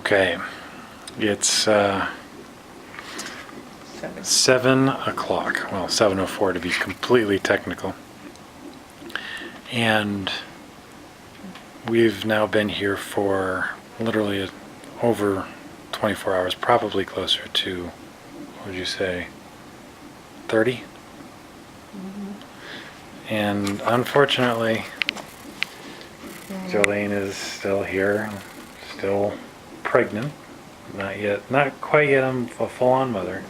Okay, it's 7 o'clock. Well, 7:04 to be completely technical. And we've now been here for literally over 24 hours, probably closer to, what would you say, 30? And unfortunately, Jolene is still here, still pregnant. Not quite yet a full-on mother.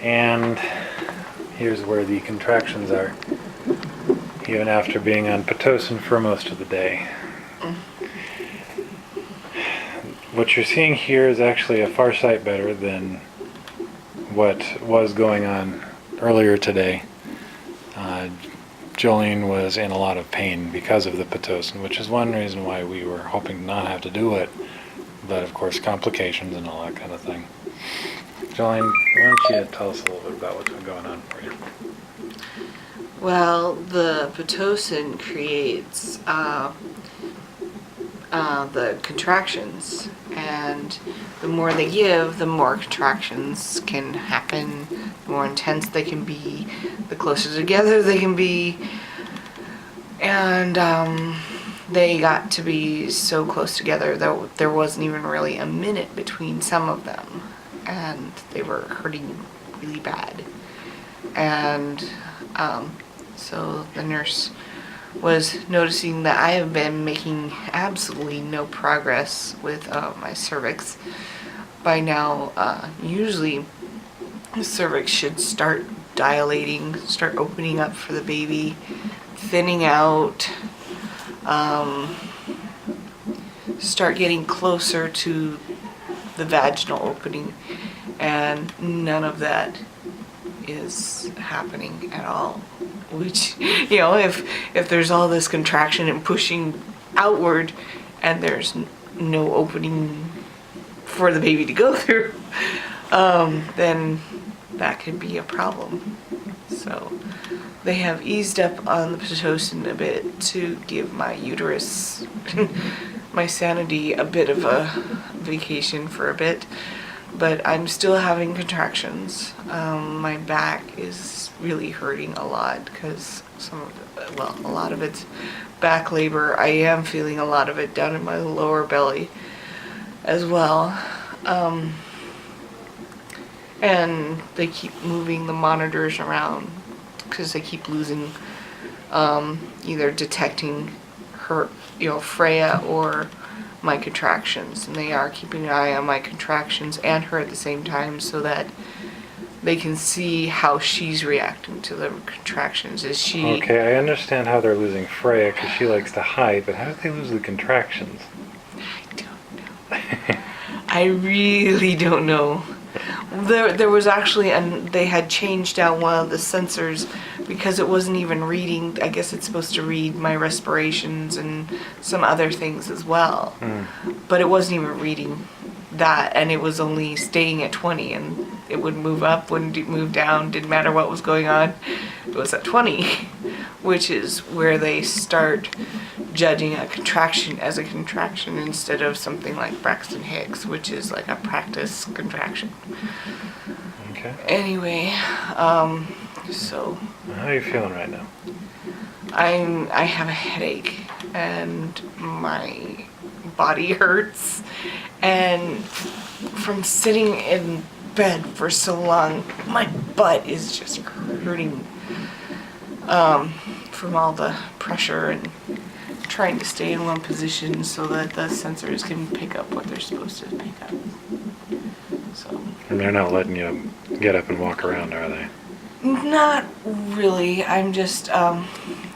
And here's where the contractions are, even after being on Pitocin for most of the day. What you're seeing here is actually a far sight better than what was going on earlier today. Jolene was in a lot of pain because of the Pitocin, which is one reason why we were hoping to not have to do it, but of course complications and all that kind of thing. Jolene, why don't you tell us a little bit about what's been going on for you? Well, the Pitocin creates the contractions, and the more they give, the more contractions can happen, the more intense they can be, the closer together they can be, and they got to be so close together that there wasn't even really a minute between some of them, and they were hurting really bad. And so the nurse was noticing that I have been making absolutely no progress with my cervix. By now, usually the cervix should start dilating, start opening up for the baby, thinning out, start getting closer to the vaginal opening, and none of that is happening at all. Which, you know, if there's all this contraction and pushing outward and there's no opening for the baby to go through, then that could be a problem. So they have eased up on the Pitocin a bit to give my uterus, my sanity, a bit of a vacation for a bit. But I'm still having contractions. My back is really hurting a lot because a lot of it's back labor. I am feeling a lot of it down in my lower belly as well. And they keep moving the monitors around because they keep losing, either detecting her, Freya, or my contractions, and they are keeping an eye on my contractions and her at the same time so that they can see how she's reacting to the contractions. Is she... Okay, I understand how they're losing Freya because she likes to hide, but how do they lose the contractions? I don't know. I really don't know. There was actually, and they had changed out one of the sensors because it wasn't even reading. I guess it's supposed to read my respirations and some other things as well. But it wasn't even reading that, and it was only staying at 20, and it would move up, wouldn't move down, didn't matter what was going on. It was at 20, which is where they start judging a contraction as a contraction instead of something like Braxton Hicks, which is like a practice contraction. Okay. Anyway, so how are you feeling right now? I have a headache and my body hurts, and from sitting in bed for so long, my butt is just hurting from all the pressure and trying to stay in one position so that the sensors can pick up what they're supposed to pick up. So. And they're not letting you get up and walk around, are they? Not really. I'm just, I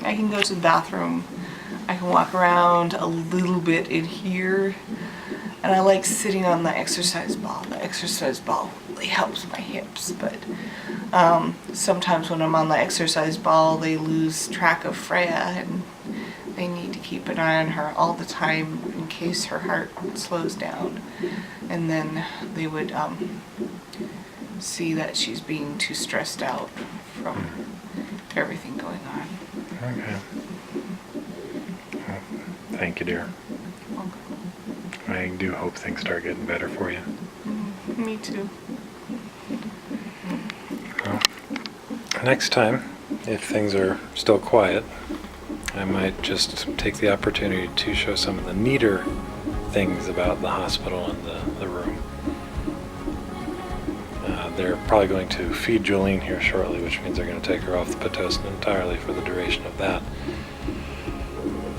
can go to the bathroom. I can walk around a little bit in here. And I like sitting on the exercise ball. The exercise ball really helps my hips, but sometimes when I'm on the exercise ball, they lose track of Freya, and they need to keep an eye on her all the time in case her heart slows down. And then they would see that she's being too stressed out from everything going on. Okay. Well, thank you, dear. I do hope things start getting better for you. Me too. Well, next time, if things are still quiet, I might just take the opportunity to show some of the neater things about the hospital and the room. They're probably going to feed Jolene here shortly, which means they're going to take her off the Pitocin entirely for the duration of that.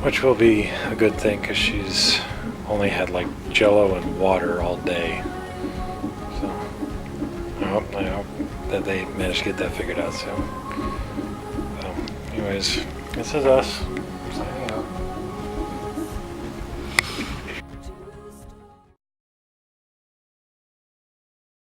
Which will be a good thing because she's only had like Jello and water all day. So I hope that they managed to get that figured out soon. So anyways, this is us.